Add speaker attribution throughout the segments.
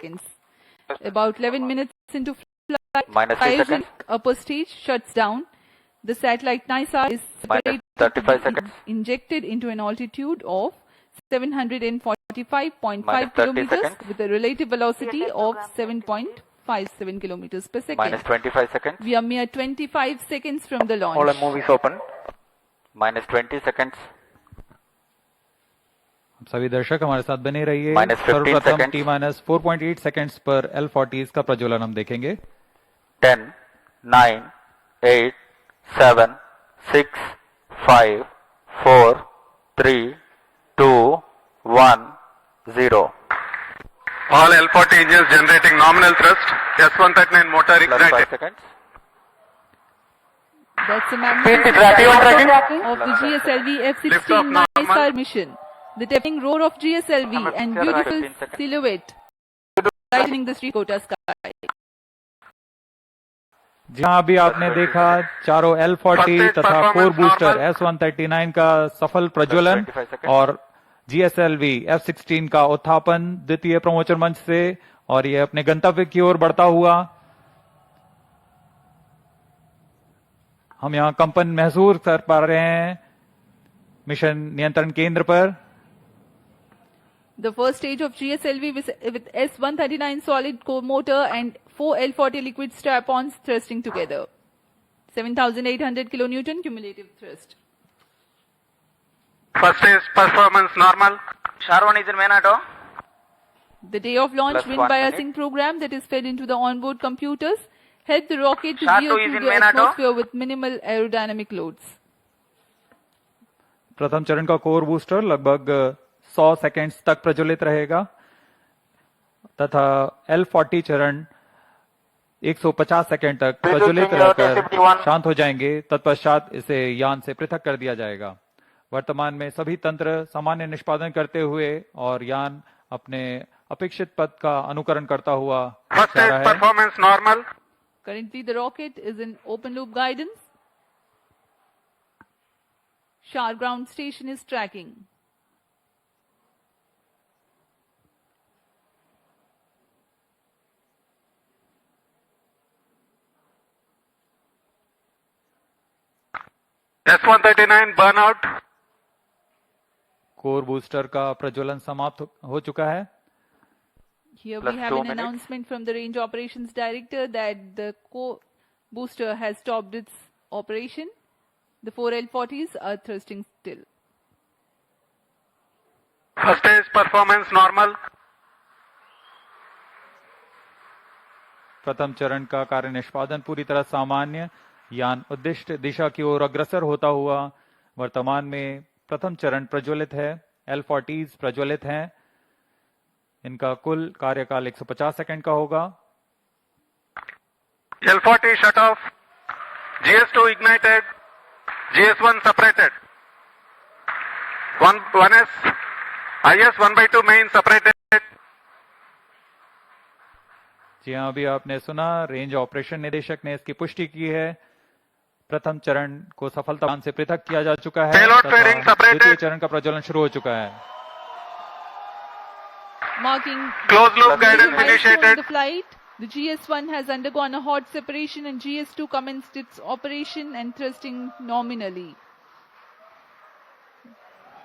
Speaker 1: seconds. About 11 minutes into flight,
Speaker 2: Minus 3 seconds.
Speaker 1: upper stage shuts down. The satellite NISAR is
Speaker 2: Minus 35 seconds.
Speaker 1: injected into an altitude of 745.5
Speaker 2: Minus 30
Speaker 1: kilometers
Speaker 2: seconds.
Speaker 1: with a relative velocity of 7.57 kilometers per second.
Speaker 2: Minus 25 seconds.
Speaker 1: We are mere 25 seconds from the launch.
Speaker 2: All movies open. Minus 20 seconds.
Speaker 3: सभी दर्शक हमारे साथ बने रहिए।
Speaker 2: Minus 15
Speaker 3: सर्वप्रथम
Speaker 2: seconds.
Speaker 3: T minus 4.8 seconds पर L40 का प्रज्वलन हम देखेंगे।
Speaker 2: 10, 9, 8, 7, 6, 5, 4, 3, 2, 1, 0.
Speaker 4: All L40 engines generating nominal thrust. S139 motor
Speaker 2: Plus 5
Speaker 4: ignited.
Speaker 2: seconds.
Speaker 1: That's a
Speaker 2: Tracking.
Speaker 1: magnificent of the GSLV
Speaker 4: Lift off
Speaker 1: F-16
Speaker 4: normal.
Speaker 1: NISAR mission. The tapping roar of GSLV and beautiful
Speaker 2: 15 seconds.
Speaker 1: silhouette brightening the Sriharikota sky.
Speaker 3: जहां भी आपने देखा चारों L40 तथा core booster S139 का सफल प्रज्वलन
Speaker 2: 25 seconds.
Speaker 3: और GSLV F-16 का उत्थापन द्वितीय प्रमोचन मंच से, और ये अपने गंतव्य की ओर बढ़ता हुआ। हम यहां कंपन महसूस कर पा रहे हैं मिशन नियंत्रण केंद्र पर।
Speaker 1: The first stage of GSLV with S139 solid core motor and 4 L40 liquid strap-ons thrusting together. 7,800 kilonewton cumulative thrust.
Speaker 4: First stage performance normal.
Speaker 2: Sharwan is in main auto.
Speaker 1: The day of launch
Speaker 2: Plus
Speaker 1: wind
Speaker 2: 1 minute.
Speaker 1: biasing program that is fed into the onboard computers helped the rocket to
Speaker 2: Sharp
Speaker 1: veer
Speaker 2: is
Speaker 1: through
Speaker 2: in
Speaker 1: the
Speaker 2: main auto.
Speaker 1: atmosphere with minimal aerodynamic loads.
Speaker 3: प्रथम चरण का core booster लगभग 100 seconds तक प्रज्वलित रहेगा तथा L40 चरण 150 second तक प्रज्वलित रहकर शांत हो जाएंगे। तत्पश्चात इसे यान से पृथक कर दिया जाएगा। वर्तमान में सभी तंत्र सामान्य निष्पादन करते हुए और यान अपने अपेक्षित पथ का अनुकरण करता हुआ
Speaker 4: First
Speaker 3: जा
Speaker 4: stage
Speaker 3: रहा है।
Speaker 4: performance normal.
Speaker 1: Currently the rocket is in open loop guidance. Shar ground station is tracking.
Speaker 4: S139 burnout.
Speaker 3: Core booster का प्रज्वलन समाप्त हो चुका है।
Speaker 1: Here
Speaker 2: Plus
Speaker 1: we have
Speaker 2: 2
Speaker 1: an
Speaker 2: minutes.
Speaker 1: announcement from the Range Operations Director that the booster has stopped its operation. The 4 L40s are thrusting still.
Speaker 4: First stage performance normal.
Speaker 3: प्रथम चरण का कार्य निष्पादन पूरी तरह सामान्य। यान उद्दिष्ट दिशा की ओर अग्रसर होता हुआ वर्तमान में प्रथम चरण प्रज्वलित है। L40s प्रज्वलित हैं। इनका कुल कार्यकाल 150 सेकंड का होगा।
Speaker 4: L40 shut off. GS2 ignited. GS1 separated. 1S. IS 1/2 main separated.
Speaker 3: जी हाँ, अभी आपने सुना रेंज ऑपरेशन निदेशक ने इसकी पुष्टि की है। प्रथम चरण को सफलता से पृथक किया जा चुका है
Speaker 4: Payload
Speaker 3: तथा
Speaker 4: fairing separated.
Speaker 3: द्वितीय चरण का प्रज्वलन शुरू हो चुका है।
Speaker 1: Marking
Speaker 4: Closed loop
Speaker 1: the
Speaker 4: guidance
Speaker 1: milestone of
Speaker 4: initiated.
Speaker 1: the flight, the GS1 has undergone a hot separation and GS2 commenced its operation and thrusting nominally.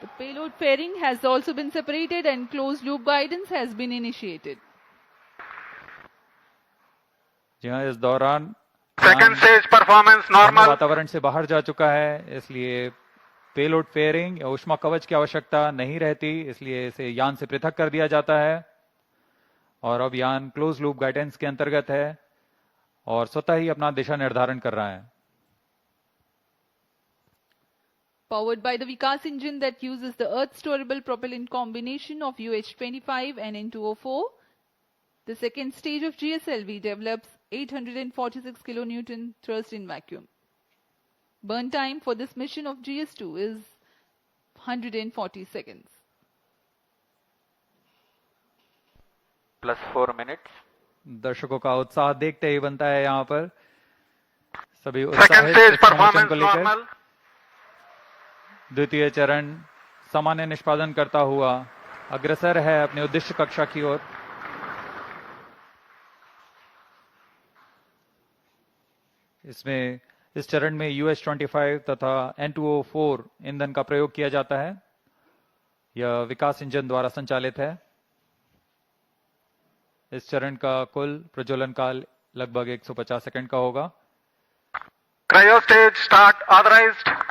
Speaker 1: The payload fairing has also been separated and closed loop guidance has been initiated.
Speaker 3: जी हाँ, इस दौरान
Speaker 4: Second stage performance
Speaker 3: यान
Speaker 4: normal.
Speaker 3: वातावरण से बाहर जा चुका है, इसलिए पेलोड फेयरिंग या ऊष्मा कवच की आवश्यकता नहीं रहती, इसलिए इसे यान से पृथक कर दिया जाता है। और अब यान क्लोज लूप गाइडेंस के अंतर्गत है और स्वतः ही अपना दिशा निर्धारण कर रहा है।
Speaker 1: Powered by the Vikas engine that uses the Earth storable propellant combination of UH-25 and N2O4, the second stage of GSLV develops 846 kilonewton thrust in vacuum. Burn time for this mission of GS2 is 140 seconds.
Speaker 2: Plus 4 minutes.
Speaker 3: दर्शकों का उत्साह देखते ही बनता है यहाँ पर। सभी
Speaker 4: Second
Speaker 3: उत्साहित
Speaker 4: stage
Speaker 3: इस प्रमोशन
Speaker 4: performance
Speaker 3: को लेकर।
Speaker 4: normal.
Speaker 3: द्वितीय चरण सामान्य निष्पादन करता हुआ अग्रसर है अपने उद्देश्य कक्षा की ओर। इसमें इस चरण में UH-25 तथा N2O4 ईंधन का प्रयोग किया जाता है। यह विकास इंजन द्वारा संचालित है। इस चरण का कुल प्रज्वलन काल लगभग 150 सेकंड का होगा।
Speaker 4: Cryo stage start authorized.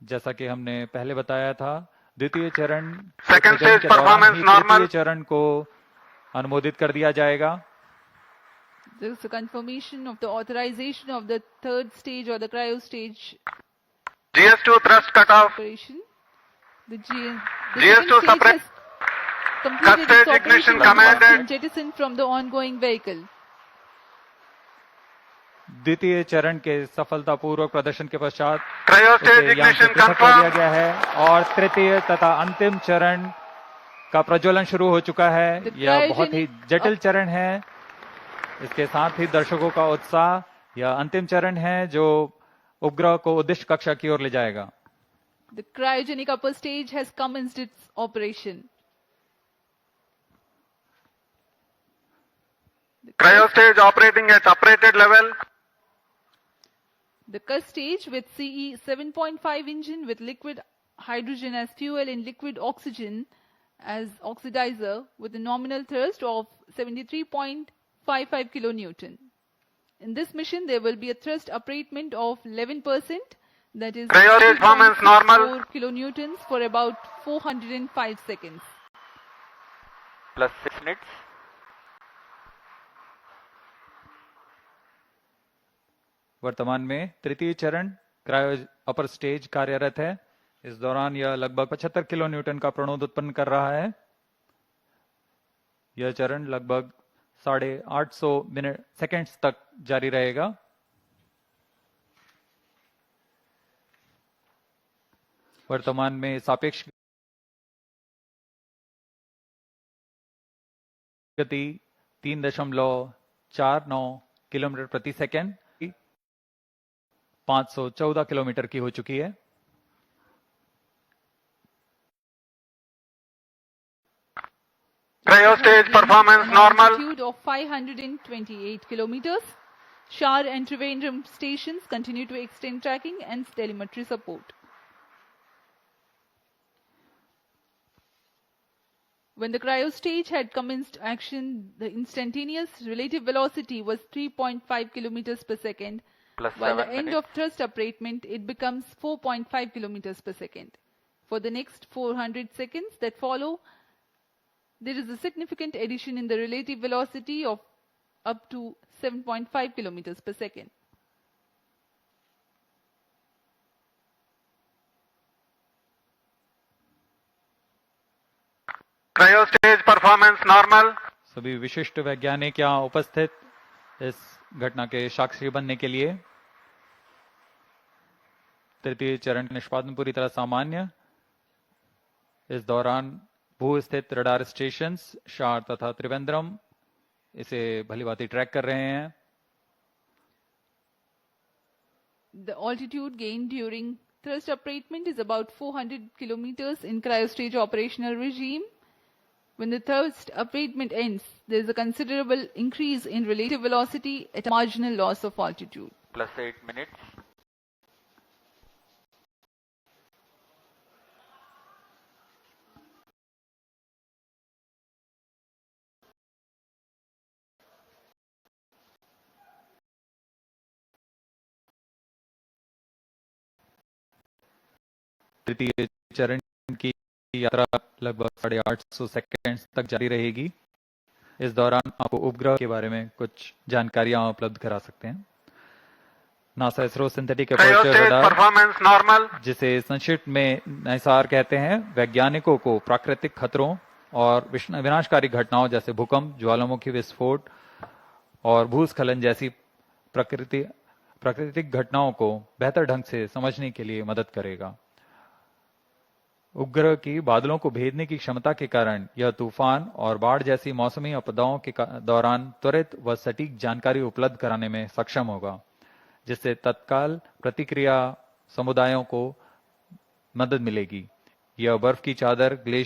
Speaker 3: जैसा कि हमने पहले बताया था, द्वितीय चरण
Speaker 4: Second
Speaker 3: प्रज्वलन
Speaker 4: stage
Speaker 3: के दौरान
Speaker 4: performance
Speaker 3: ही
Speaker 4: normal.
Speaker 3: तृतीय चरण को अनुमोदित कर दिया जाएगा।
Speaker 1: There is a confirmation of the authorization of the third stage or the cryo stage
Speaker 4: GS2 thrust cutoff.
Speaker 1: operation. The
Speaker 4: GS2
Speaker 1: second stage
Speaker 4: separate.
Speaker 1: has completed
Speaker 4: stage
Speaker 1: its
Speaker 4: ignition
Speaker 1: operation and has
Speaker 4: commanded.
Speaker 1: been jettisoned from the ongoing vehicle.
Speaker 3: द्वितीय चरण के सफलतापूर्वक प्रदर्शन के पश्चात
Speaker 4: Cryo
Speaker 3: उसे
Speaker 4: stage
Speaker 3: यहाँ से
Speaker 4: ignition
Speaker 3: पृथक कर दिया
Speaker 4: confirmed.
Speaker 3: गया है और तृतीय तथा अंतिम चरण का प्रज्वलन शुरू हो चुका है।
Speaker 1: The
Speaker 3: यह बहुत ही
Speaker 1: cryogenic-
Speaker 3: जटिल चरण है। इसके साथ ही दर्शकों का उत्साह, यह अंतिम चरण है जो उपग्रह को उद्दिष्ट कक्षा की ओर ले जाएगा।
Speaker 1: The cryogenic upper stage has commenced its operation.
Speaker 4: Cryo stage operating at operated level.
Speaker 1: The Cus stage with CE 7.5 engine with liquid hydrogen as fuel and liquid oxygen as oxidizer with a nominal thrust of 73.55 kilonewton. In this mission, there will be a thrust upratement of 11%, that is
Speaker 4: Cryo stage performance normal.
Speaker 1: 4 kilonewtons for about 405 seconds.
Speaker 2: plus 6 minutes.
Speaker 3: वर्तमान में तृतीय चरण cryo upper stage कार्यरत है। इस दौरान यह लगभग 75 किलो न्यूटन का प्रणोद उत्पन्न कर रहा है। यह चरण लगभग 850 सेकेंड्स तक जारी रहेगा। वर्तमान में सापेक्ष गति 3.49 किलोमीटर प्रति सेकेंड 514 किलोमीटर की हो चुकी है।
Speaker 4: Cryo stage performance
Speaker 1: An
Speaker 4: normal.
Speaker 1: altitude of 528 kilometers. Shar and Trivandrum stations continue to extend tracking and telemetry support. When the cryo stage had commenced action, the instantaneous relative velocity was 3.5 kilometers per second.
Speaker 2: Plus
Speaker 1: While the
Speaker 2: 7
Speaker 1: end
Speaker 2: minutes.
Speaker 1: of thrust upratement, it becomes 4.5 kilometers per second. For the next 400 seconds that follow, there is a significant addition in the relative velocity of up to 7.5 kilometers per second.
Speaker 4: Cryo stage performance normal.
Speaker 3: सभी विशिष्ट वैज्ञानिक यहाँ उपस्थित इस घटना के साक्षी बनने के लिए। तृतीय चरण निष्पादन पूरी तरह सामान्य। इस दौरान भू स्थित रडार स्टेशन शार तथा त्रिवेंद्रम इसे भलीभांति ट्रैक कर रहे हैं।
Speaker 1: The altitude gained during thrust upratement is about 400 kilometers in cryostage operational regime. When the thrust upratement ends, there is a considerable increase in relative velocity at a marginal loss of altitude.
Speaker 2: Plus 8 minutes.
Speaker 3: तृतीय चरण की यात्रा लगभग 850 seconds तक जारी रहेगी। इस दौरान आपको उपग्रह के बारे में कुछ जानकारियां उपलब्ध करा सकते हैं। NASA ISRO synthetic
Speaker 4: Cryo
Speaker 3: aperture
Speaker 4: stage
Speaker 3: radar,
Speaker 4: performance normal.
Speaker 3: जिसे संक्षिप्त में NISAR कहते हैं, वैज्ञानिकों को प्राकृतिक खतरों और विनाशकारी घटनाओं जैसे भूकंप, ज्वालामुखी विस्फोट और भूस्खलन जैसी प्राकृतिक घटनाओं को बेहतर ढंग से समझने के लिए मदद करेगा। उपग्रह की बादलों को भेदने की क्षमता के कारण यह तूफान और बाढ़ जैसी मौसमी आपदाओं के दौरान त्वरित व सटीक जानकारी उपलब्ध कराने में सक्षम होगा, जिससे तत्काल प्रतिक्रिया समुदायों को मदद मिलेगी। यह बर्फ की चादर, ग्लेशियर